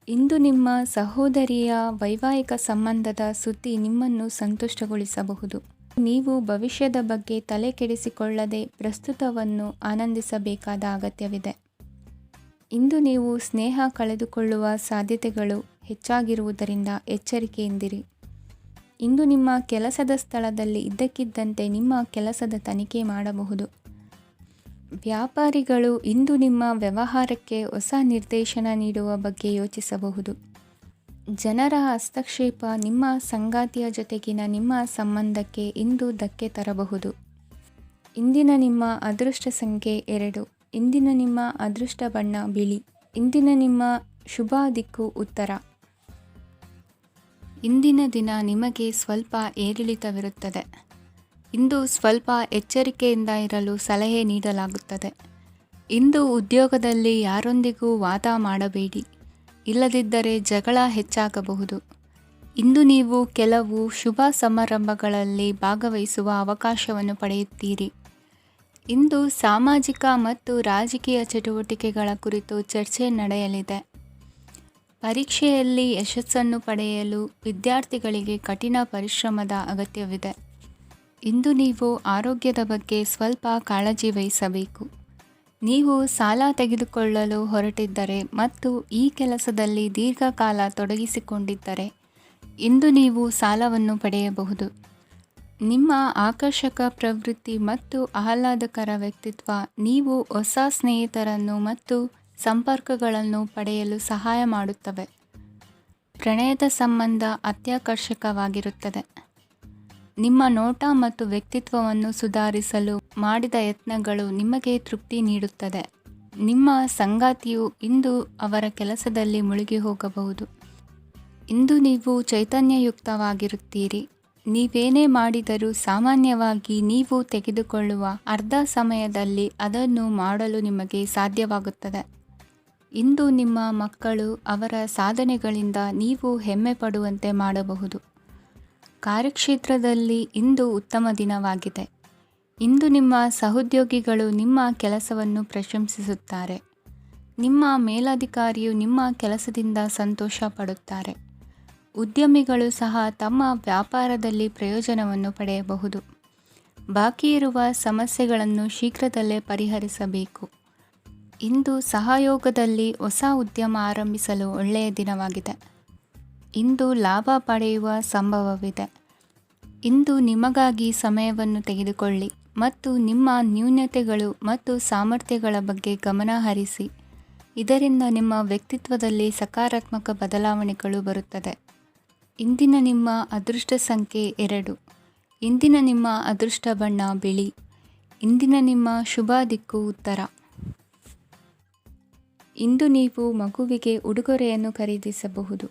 ಇಂದು ನಿಮ್ಮ ಸಹೋದರಿಯ ವೈವಾಹಿಕ ಸಂಬಂಧದ ಸುದ್ದಿ ನಿಮ್ಮನ್ನು ಸಂತುಷ್ಟಗೊಳಿಸಬಹುದು. ನೀವು ಭವಿಷ್ಯದ ಬಗ್ಗೆ ತಲೆ ಕೆಡಿಸಿಕೊಳ್ಳದೆ ಪ್ರಸ್ತುತವನ್ನು ಆನಂದಿಸಬೇಕಾದ ಅಗತ್ಯವಿದೆ. ಇಂದು ನೀವು ಸ್ನೇಹ ಕಳೆದುಕೊಳ್ಳುವ ಸಾಧ್ಯತೆಗಳು ಹೆಚ್ಚಾಗಿರುವುದರಿಂದ ಎಚ್ಚರಿಕೆಯಿಂದಿರಿ. ಇಂದು ನಿಮ್ಮ ಕೆಲಸದ ಸ್ಥಳದಲ್ಲಿ ಇದ್ದಕ್ಕಿದ್ದಂತೆ ನಿಮ್ಮ ಕೆಲಸದ ತನಿಖೆ ಮಾಡಬಹುದು. ವ್ಯಾಪಾರಿಗಳು ಇಂದು ನಿಮ್ಮ ವ್ಯವಹಾರಕ್ಕೆ ಹೊಸ ನಿರ್ದೇಶನ ನೀಡುವ ಬಗ್ಗೆ ಯೋಚಿಸಬಹುದು. ಜನರ ಹಸ್ತಕ್ಷೇಪ ನಿಮ್ಮ ಸಂಗಾತಿಯ ಜೊತೆಗಿನ ನಿಮ್ಮ ಸಂಬಂಧಕ್ಕೆ ಇಂದು ಧಕ್ಕೆ ತರಬಹುದು. ಇಂದಿನ ನಿಮ್ಮ ಅದೃಷ್ಟ ಸಂಖ್ಯೆ 2. ಇಂದಿನ ನಿಮ್ಮ ಅದೃಷ್ಟ ಬಣ್ಣ ಬಿಳಿ. ಇಂದಿನ ನಿಮ್ಮ ಶುಭ ದಿಕ್ಕು ಉತ್ತರ. ಇಂದಿನ ದಿನ ನಿಮಗೆ ಸ್ವಲ್ಪ ಏರಿಳಿತವಿರುತ್ತದೆ. ಇಂದು ಸ್ವಲ್ಪ ಎಚ್ಚರಿಕೆಯಿಂದ ಇರಲು ಸಲಹೆ ನೀಡಲಾಗುತ್ತದೆ. ಇಂದು ಉದ್ಯೋಗದಲ್ಲಿ ಯಾರೊಂದಿಗೂ ವಾದ ಮಾಡಬೇಡಿ, ಇಲ್ಲದಿದ್ದರೆ ಜಗಳ ಹೆಚ್ಚಾಗಬಹುದು. ಇಂದು ನೀವು ಕೆಲವು ಶುಭ ಸಮಾರಂಭಗಳಲ್ಲಿ ಭಾಗವಹಿಸುವ ಅವಕಾಶವನ್ನು ಪಡೆಯುತ್ತೀರಿ. ಇಂದು ಸಾಮಾಜಿಕ ಮತ್ತು ರಾಜಕೀಯ ಚಟುವಟಿಕೆಗಳ ಕುರಿತು ಚರ್ಚೆ ನಡೆಯಲಿದೆ. ಪರೀಕ್ಷೆಯಲ್ಲಿ ಯಶಸ್ಸನ್ನು ಪಡೆಯಲು ವಿದ್ಯಾರ್ಥಿಗಳಿಗೆ ಕಠಿಣ ಪರಿಶ್ರಮದ ಅಗತ್ಯವಿದೆ. ಇಂದು ನೀವು ಆರೋಗ್ಯದ ಬಗ್ಗೆ ಸ್ವಲ್ಪ ಕಾಳಜಿ ವಹಿಸಬೇಕು. ನೀವು ಸಾಲ ತೆಗೆದುಕೊಳ್ಳಲು ಹೊರಟಿದ್ದರೆ ಮತ್ತು ಈ ಕೆಲಸದಲ್ಲಿ ದೀರ್ಘಕಾಲ ತೊಡಗಿಸಿಕೊಂಡಿದ್ದರೆ ಇಂದು ನೀವು ಸಾಲವನ್ನು ಪಡೆಯಬಹುದು. ನಿಮ್ಮ ಆಕರ್ಷಕ ಪ್ರವೃತ್ತಿ ಮತ್ತು ಆಹ್ಲಾದಕರ ವ್ಯಕ್ತಿತ್ವ ನೀವು ಹೊಸ ಸ್ನೇಹಿತರನ್ನು ಮತ್ತು ಸಂಪರ್ಕಗಳನ್ನು ಪಡೆಯಲು ಸಹಾಯ ಮಾಡುತ್ತವೆ. ಪ್ರಣಯದ ಸಂಬಂಧ ಅತ್ಯಾಕರ್ಷಕವಾಗಿರುತ್ತದೆ. ನಿಮ್ಮ ನೋಟ ಮತ್ತು ವ್ಯಕ್ತಿತ್ವವನ್ನು ಸುಧಾರಿಸಲು ಮಾಡಿದ ಯತ್ನಗಳು ನಿಮಗೆ ತೃಪ್ತಿ ನೀಡುತ್ತದೆ. ನಿಮ್ಮ ಸಂಗಾತಿಯು ಇಂದು ಅವರ ಕೆಲಸದಲ್ಲಿ ಮುಳುಗಿ ಹೋಗಬಹುದು. ಇಂದು ನೀವು ಚೈತನ್ಯಯುಕ್ತವಾಗಿರುತ್ತೀರಿ. ನೀವೇನೇ ಮಾಡಿದರೂ ಸಾಮಾನ್ಯವಾಗಿ ನೀವು ತೆಗೆದುಕೊಳ್ಳುವ ಅರ್ಧ ಸಮಯದಲ್ಲಿ ಅದನ್ನು ಮಾಡಲು ನಿಮಗೆ ಸಾಧ್ಯವಾಗುತ್ತದೆ. ಇಂದು ನಿಮ್ಮ ಮಕ್ಕಳು ಅವರ ಸಾಧನೆಗಳಿಂದ ನೀವು ಹೆಮ್ಮೆ ಪಡುವಂತೆ ಮಾಡಬಹುದು. ಕಾರ್ಯಕ್ಷೇತ್ರದಲ್ಲಿ ಇಂದು ಉತ್ತಮ ದಿನವಾಗಿದೆ. ಇಂದು ನಿಮ್ಮ ಸಹೋದ್ಯೋಗಿಗಳು ನಿಮ್ಮ ಕೆಲಸವನ್ನು ಪ್ರಶಂಸಿಸುತ್ತಾರೆ. ನಿಮ್ಮ ಮೇಲಧಿಕಾರಿಯು ನಿಮ್ಮ ಕೆಲಸದಿಂದ ಸಂತೋಷ ಪಡುತ್ತಾರೆ. ಉದ್ಯಮಿಗಳು ಸಹ ತಮ್ಮ ವ್ಯಾಪಾರದಲ್ಲಿ ಪ್ರಯೋಜನವನ್ನು ಪಡೆಯಬಹುದು. ಬಾಕಿ ಇರುವ ಸಮಸ್ಯೆಗಳನ್ನು ಶೀಘ್ರದಲ್ಲೇ ಪರಿಹರಿಸಬೇಕು. ಇಂದು ಸಹಯೋಗದಲ್ಲಿ ಹೊಸ ಉದ್ಯಮ ಆರಂಭಿಸಲು ಒಳ್ಳೆಯ ದಿನವಾಗಿದೆ. ಇಂದು ಲಾಭ ಪಡೆಯುವ ಸಂಭವವಿದೆ. ಇಂದು ನಿಮಗಾಗಿ ಸಮಯವನ್ನು ತೆಗೆದುಕೊಳ್ಳಿ ಮತ್ತು ನಿಮ್ಮ ನ್ಯೂನತೆಗಳು ಮತ್ತು ಸಾಮರ್ಥ್ಯಗಳ ಬಗ್ಗೆ ಗಮನ ಹರಿಸಿ. ಇದರಿಂದ ನಿಮ್ಮ ವ್ಯಕ್ತಿತ್ವದಲ್ಲಿ ಸಕಾರಾತ್ಮಕ ಬದಲಾವಣೆಗಳು ಬರುತ್ತದೆ. ಇಂದಿನ ನಿಮ್ಮ ಅದೃಷ್ಟ ಸಂಖ್ಯೆ 2. ಇಂದಿನ ನಿಮ್ಮ ಅದೃಷ್ಟ ಬಣ್ಣ ಬಿಳಿ. ಇಂದಿನ ನಿಮ್ಮ ಶುಭ ದಿಕ್ಕು ಉತ್ತರ. ಇಂದು ನೀವು ಮಗುವಿಗೆ ಉಡುಗೊರೆಯನ್ನು ಖರೀದಿಸಬಹುದು.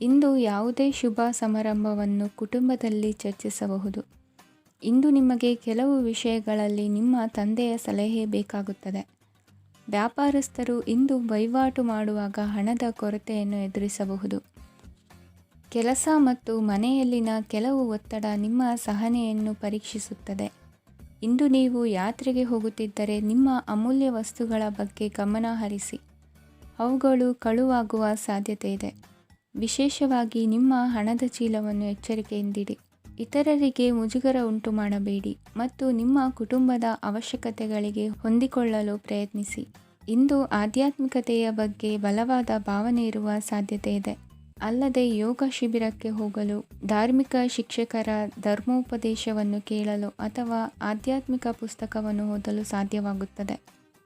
ಇಂದು ಯಾವುದೇ ಶುಭ ಸಮಾರಂಭವನ್ನು ಕುಟುಂಬದಲ್ಲಿ ಚರ್ಚಿಸಬಹುದು. ಇಂದು ನಿಮಗೆ ಕೆಲವು ವಿಷಯಗಳಲ್ಲಿ ನಿಮ್ಮ ತಂದೆಯ ಸಲಹೆ ಬೇಕಾಗುತ್ತದೆ. ವ್ಯಾಪಾರಸ್ಥರು ಇಂದು ವಹಿವಾಟು ಮಾಡುವಾಗ ಹಣದ ಕೊರತೆಯನ್ನು ಎದುರಿಸಬಹುದು. ಕೆಲಸ ಮತ್ತು ಮನೆಯಲ್ಲಿನ ಕೆಲವು ಒತ್ತಡ ನಿಮ್ಮ ಸಹನೆಯನ್ನು ಪರೀಕ್ಷಿಸುತ್ತದೆ. ಇಂದು ನೀವು ಯಾತ್ರೆಗೆ ಹೋಗುತ್ತಿದ್ದರೆ ನಿಮ್ಮ ಅಮೂಲ್ಯ ವಸ್ತುಗಳ ಬಗ್ಗೆ ಗಮನ ಹರಿಸಿ. ಅವುಗಳು ಕಳುವಾಗುವ ಸಾಧ್ಯತೆ ಇದೆ. ವಿಶೇಷವಾಗಿ ನಿಮ್ಮ ಹಣದ ಚೀಲವನ್ನು ಎಚ್ಚರಿಕೆಯಿಂದಿಡಿ. ಇತರರಿಗೆ ಮುಜುಗರ ಉಂಟು ಮಾಡಬೇಡಿ ಮತ್ತು ನಿಮ್ಮ ಕುಟುಂಬದ ಅವಶ್ಯಕತೆಗಳಿಗೆ ಹೊಂದಿಕೊಳ್ಳಲು ಪ್ರಯತ್ನಿಸಿ. ಇಂದು ಆಧ್ಯಾತ್ಮಿಕತೆಯ ಬಗ್ಗೆ ಬಲವಾದ ಭಾವನೆ ಇರುವ ಸಾಧ್ಯತೆ ಇದೆ. ಅಲ್ಲದೆ ಯೋಗ ಶಿಬಿರಕ್ಕೆ ಹೋಗಲು, ಧಾರ್ಮಿಕ ಶಿಕ್ಷಕರ ಧರ್ಮೋಪದೇಶವನ್ನು ಕೇಳಲು ಅಥವಾ ಆಧ್ಯಾತ್ಮಿಕ ಪುಸ್ತಕವನ್ನು ಓದಲು ಸಾಧ್ಯವಾಗುತ್ತದೆ.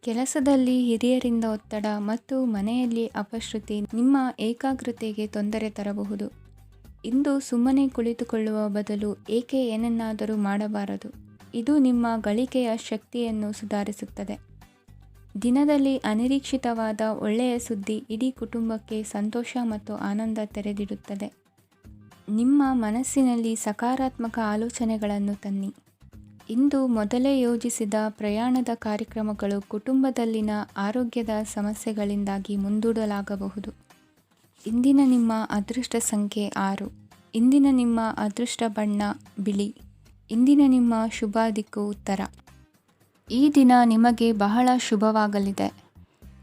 ಕೆಲಸದಲ್ಲಿ ಹಿರಿಯರಿಂದ ಒತ್ತಡ ಮತ್ತು ಮನೆಯಲ್ಲಿ ಅಪಶ್ರುತಿ ನಿಮ್ಮ ಏಕಾಗ್ರತೆಗೆ ತೊಂದರೆ ತರಬಹುದು. ಇಂದು ಸುಮ್ಮನೆ ಕುಳಿತುಕೊಳ್ಳುವ ಬದಲು ಏಕೆ ಏನನ್ನಾದರೂ ಮಾಡಬಾರದು. ಇದು ನಿಮ್ಮ ಗಳಿಕೆಯ ಶಕ್ತಿಯನ್ನು ಸುಧಾರಿಸುತ್ತದೆ. ದಿನದಲ್ಲಿ ಅನಿರೀಕ್ಷಿತವಾದ ಒಳ್ಳೆಯ ಸುದ್ದಿ ಇಡೀ ಕುಟುಂಬಕ್ಕೆ ಸಂತೋಷ ಮತ್ತು ಆನಂದ ತೆರೆದಿಡುತ್ತದೆ. ನಿಮ್ಮ ಮನಸ್ಸಿನಲ್ಲಿ ಸಕಾರಾತ್ಮಕ ಆಲೋಚನೆಗಳನ್ನು ತನ್ನಿ. ಇಂದು ಮೊದಲೇ ಯೋಜಿಸಿದ ಪ್ರಯಾಣದ ಕಾರ್ಯಕ್ರಮಗಳು ಕುಟುಂಬದಲ್ಲಿನ ಆರೋಗ್ಯದ ಸಮಸ್ಯೆಗಳಿಂದಾಗಿ ಮುಂದೂಡಲಾಗಬಹುದು. ಇಂದಿನ ನಿಮ್ಮ ಅದೃಷ್ಟ ಸಂಖ್ಯೆ 6. ಇಂದಿನ ನಿಮ್ಮ ಅದೃಷ್ಟ ಬಣ್ಣ ಬಿಳಿ. ಇಂದಿನ ನಿಮ್ಮ ಶುಭ ದಿಕ್ಕು ಉತ್ತರ. ಈ ದಿನ ನಿಮಗೆ ಬಹಳ ಶುಭವಾಗಲಿದೆ.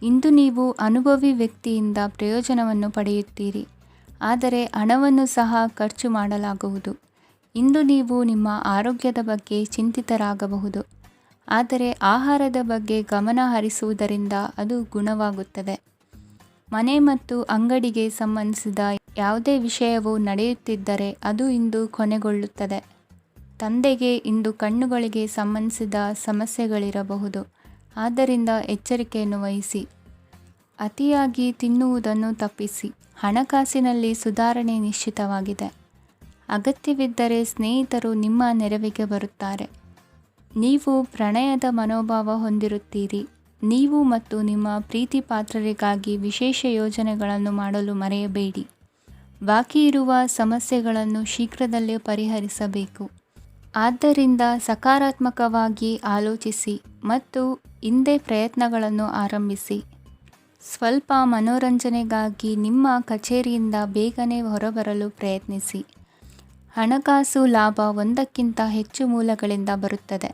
ಇಂದು ನೀವು ಅನುಭವಿ ವ್ಯಕ್ತಿಯಿಂದ ಪ್ರಯೋಜನವನ್ನು ಪಡೆಯುತ್ತೀರಿ, ಆದರೆ ಹಣವನ್ನು ಸಹ ಖರ್ಚು ಮಾಡಲಾಗುವುದು. ಇಂದು ನೀವು ನಿಮ್ಮ ಆರೋಗ್ಯದ ಬಗ್ಗೆ ಚಿಂತಿತರಾಗಬಹುದು, ಆದರೆ ಆಹಾರದ ಬಗ್ಗೆ ಗಮನ ಹರಿಸುವುದರಿಂದ ಅದು ಗುಣವಾಗುತ್ತದೆ. ಮನೆ ಮತ್ತು ಅಂಗಡಿಗೆ ಸಂಬಂಧಿಸಿದ ಯಾವುದೇ ವಿಷಯವು ನಡೆಯುತ್ತಿದ್ದರೆ ಅದು ಇಂದು ಕೊನೆಗೊಳ್ಳುತ್ತದೆ. ತಂದೆಗೆ ಇಂದು ಕಣ್ಣುಗಳಿಗೆ ಸಂಬಂಧಿಸಿದ ಸಮಸ್ಯೆಗಳಿರಬಹುದು, ಆದ್ದರಿಂದ ಎಚ್ಚರಿಕೆಯನ್ನು ವಹಿಸಿ. ಅತಿಯಾಗಿ ತಿನ್ನುವುದನ್ನು ತಪ್ಪಿಸಿ. ಹಣಕಾಸಿನಲ್ಲಿ ಸುಧಾರಣೆ ನಿಶ್ಚಿತವಾಗಿದೆ. ಅಗತ್ಯವಿದ್ದರೆ ಸ್ನೇಹಿತರು ನಿಮ್ಮ ನೆರವಿಗೆ ಬರುತ್ತಾರೆ. ನೀವು ಪ್ರಣಯದ ಮನೋಭಾವ ಹೊಂದಿರುತ್ತೀರಿ. ನೀವು ಮತ್ತು ನಿಮ್ಮ ಪ್ರೀತಿ ಪಾತ್ರರಿಗಾಗಿ ವಿಶೇಷ ಯೋಜನೆಗಳನ್ನು ಮಾಡಲು ಮರೆಯಬೇಡಿ. ಬಾಕಿ ಇರುವ ಸಮಸ್ಯೆಗಳನ್ನು ಶೀಘ್ರದಲ್ಲೇ ಪರಿಹರಿಸಬೇಕು. ಆದ್ದರಿಂದ ಸಕಾರಾತ್ಮಕವಾಗಿ ಆಲೋಚಿಸಿ ಮತ್ತು ಇಂದೇ ಪ್ರಯತ್ನಗಳನ್ನು ಆರಂಭಿಸಿ. ಸ್ವಲ್ಪ ಮನೋರಂಜನೆಗಾಗಿ ನಿಮ್ಮ ಕಚೇರಿಯಿಂದ ಬೇಗನೆ ಹೊರಬರಲು ಪ್ರಯತ್ನಿಸಿ. ಹಣಕಾಸು ಲಾಭ ಒಂದಕ್ಕಿಂತ ಹೆಚ್ಚು ಮೂಲಗಳಿಂದ ಬರುತ್ತದೆ.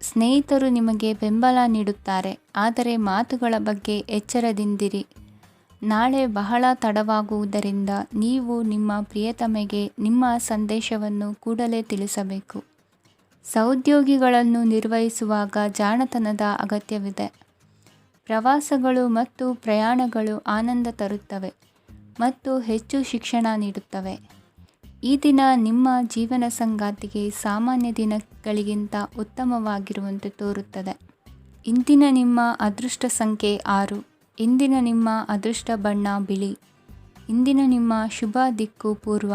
ಸ್ನೇಹಿತರು ನಿಮಗೆ ಬೆಂಬಲ ನೀಡುತ್ತಾರೆ, ಆದರೆ ಮಾತುಗಳ ಬಗ್ಗೆ ಎಚ್ಚರದಿಂದಿರಿ. ನಾಳೆ ಬಹಳ ತಡವಾಗುವುದರಿಂದ ನೀವು ನಿಮ್ಮ ಪ್ರಿಯತಮೆಗೆ ನಿಮ್ಮ ಸಂದೇಶವನ್ನು ಕೂಡಲೇ ತಿಳಿಸಬೇಕು. ಸಹೋದ್ಯೋಗಿಗಳನ್ನು ನಿರ್ವಹಿಸುವಾಗ ಜಾಣತನದ ಅಗತ್ಯವಿದೆ. ಪ್ರವಾಸಗಳು ಮತ್ತು ಪ್ರಯಾಣಗಳು ಆನಂದ ತರುತ್ತವೆ ಮತ್ತು ಹೆಚ್ಚು ಶಿಕ್ಷಣ ನೀಡುತ್ತವೆ. ಈ ದಿನ ನಿಮ್ಮ ಜೀವನ ಸಂಗಾತಿಗೆ ಸಾಮಾನ್ಯ ದಿನಗಳಿಗಿಂತ ಉತ್ತಮವಾಗಿರುವಂತೆ ತೋರುತ್ತದೆ. ಇಂದಿನ ನಿಮ್ಮ ಅದೃಷ್ಟ ಸಂಖ್ಯೆ 6. ಇಂದಿನ ನಿಮ್ಮ ಅದೃಷ್ಟ ಬಣ್ಣ ಬಿಳಿ. ಇಂದಿನ ನಿಮ್ಮ ಶುಭ ದಿಕ್ಕು ಪೂರ್ವ.